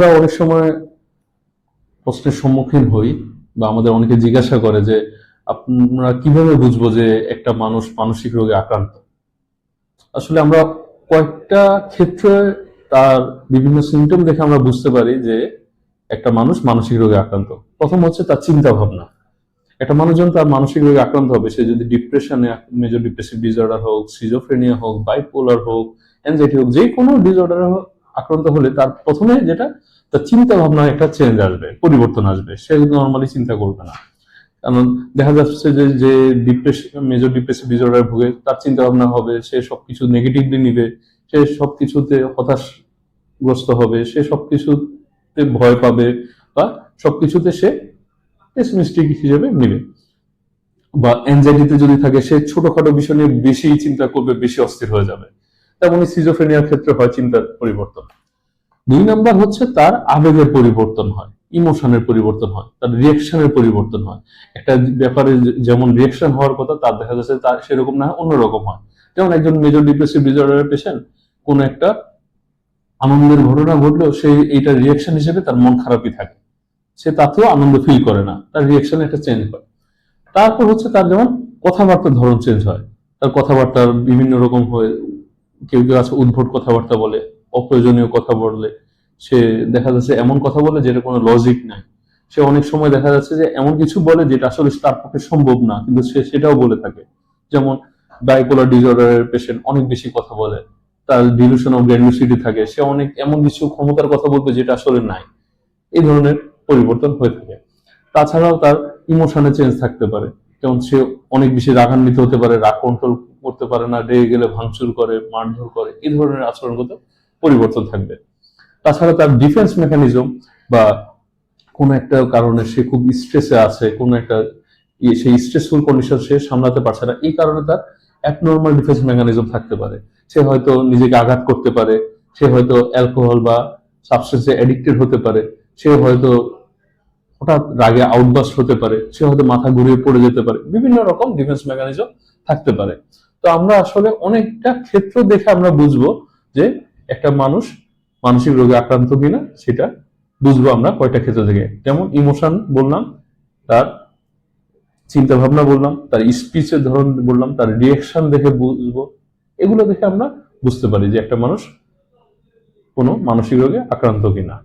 আমরা অনেক সময় প্রশ্নের সম্মুখীন হই বা আমাদের অনেকে জিজ্ঞাসা করে যে আমরা কিভাবে বুঝবো যে একটা মানুষ মানসিক রোগে আক্রান্ত। আসলে আমরা কয়েকটা ক্ষেত্রে তার বিভিন্ন সিমটম দেখে আমরা বুঝতে পারি যে একটা মানুষ মানসিক রোগে আক্রান্ত। প্রথম হচ্ছে তার চিন্তা ভাবনা। একটা মানুষ যখন তার মানসিক রোগে আক্রান্ত হবে, সে যদি ডিপ্রেশনে, মেজর ডিপ্রেসিভ ডিসঅর্ডার হোক, সিজোফ্রেনিয়া হোক, বাইপোলার হোক, অ্যাংজাইটি হোক, যে কোনো ডিসঅর্ডার আক্রান্ত হলে তার প্রথমে যেটা, তার চিন্তা ভাবনা একটা চেঞ্জ আসবে, পরিবর্তন আসবে। সে নর্মালি চিন্তা করবে না। কারণ দেখা যাচ্ছে যে যে ডিপ্রেশন, মেজর ডিপ্রেসিভ ডিসঅর্ডার ভুগে, তার চিন্তা ভাবনা হবে সে সবকিছু নেগেটিভলি নিবে, সে সবকিছুতে হতাশগ্রস্ত হবে, সে সবকিছুতে ভয় পাবে বা সবকিছুতে সে পেসিমিস্টিক হিসেবে নিবে। বা এনজাইটিতে যদি থাকে, সে ছোটখাটো বিষয় নিয়ে বেশি চিন্তা করবে, বেশি অস্থির হয়ে যাবে। তেমনই সিজোফ্রেনিয়ার ক্ষেত্রে হয় চিন্তার পরিবর্তন। দুই নাম্বার হচ্ছে তার আবেগের পরিবর্তন হয়, ইমোশনের পরিবর্তন হয়, তার রিয়েকশনের পরিবর্তন হয়। একটা ব্যাপারে যেমন রিয়েকশন হওয়ার কথা, তার দেখা যাচ্ছে তার সেরকম না, অন্যরকম হয়। যেমন একজন মেজর ডিপ্রেসিভ ডিসঅর্ডারের পেশেন্ট কোন একটা আনন্দের ঘটনা ঘটলেও সে এইটা রিয়েকশন হিসেবে তার মন খারাপই থাকে, সে তাতেও আনন্দ ফিল করে না, তার রিয়েকশনে একটা চেঞ্জ হয়। তারপর হচ্ছে তার যেমন কথাবার্তার ধরন চেঞ্জ হয়, তার কথাবার্তা বিভিন্ন রকম হয়ে, কেউ কেউ আছে উদ্ভট কথাবার্তা বলে, অপ্রয়োজনীয় কথা বলে, সে দেখা যাচ্ছে এমন কথা বলে যেটা কোনো লজিক নাই। সে অনেক সময় দেখা যাচ্ছে যে এমন কিছু বলে যেটা আসলে তার পক্ষে সম্ভব না, কিন্তু সে সেটাও বলে থাকে। যেমন বাইপোলার ডিসঅর্ডারের পেশেন্ট অনেক বেশি কথা বলে, তার ডিলুশন অফ গ্র্যান্ডিওসিটি থাকে, সে অনেক এমন কিছু ক্ষমতার কথা বলবে যেটা আসলে নাই। এই ধরনের পরিবর্তন হয়ে থাকে। তাছাড়াও তার ইমোশনে চেঞ্জ থাকতে পারে। যেমন সে অনেক বেশি রাগান্বিত হতে পারে, রাগ কন্ট্রোল করতে পারে না, রেগে গেলে ভাঙচুর করে, মারধর করে, এই ধরনের আচরণগত পরিবর্তন থাকবে। তাছাড়া তার ডিফেন্স মেকানিজম বা কোনো একটা কারণে সে খুব স্ট্রেসে আছে, কোনো একটা সেই স্ট্রেসফুল কন্ডিশন সে সামলাতে পারছে না, এই কারণে তার অ্যাবনর্মাল ডিফেন্স মেকানিজম থাকতে পারে। সে হয়তো নিজেকে আঘাত করতে পারে, সে হয়তো অ্যালকোহল বা সাবস্টেন্সে অ্যাডিক্টেড হতে পারে, সে হয়তো হঠাৎ রাগে আউটবাস্ট হতে পারে, সে হয়তো মাথা ঘুরিয়ে পড়ে যেতে পারে, বিভিন্ন রকম ডিফেন্স মেকানিজম থাকতে পারে। তো আমরা আসলে অনেকটা ক্ষেত্র দেখে আমরা বুঝবো যে একটা মানুষ মানসিক রোগে আক্রান্ত কিনা, সেটা বুঝবো আমরা কয়টা ক্ষেত্র থেকে। যেমন ইমোশন বললাম, তার চিন্তা ভাবনা বললাম, তার স্পিচের ধরন বললাম, তার রিয়েকশন দেখে বুঝবো। এগুলো দেখে আমরা বুঝতে পারি যে একটা মানুষ কোনো মানসিক রোগে আক্রান্ত কিনা।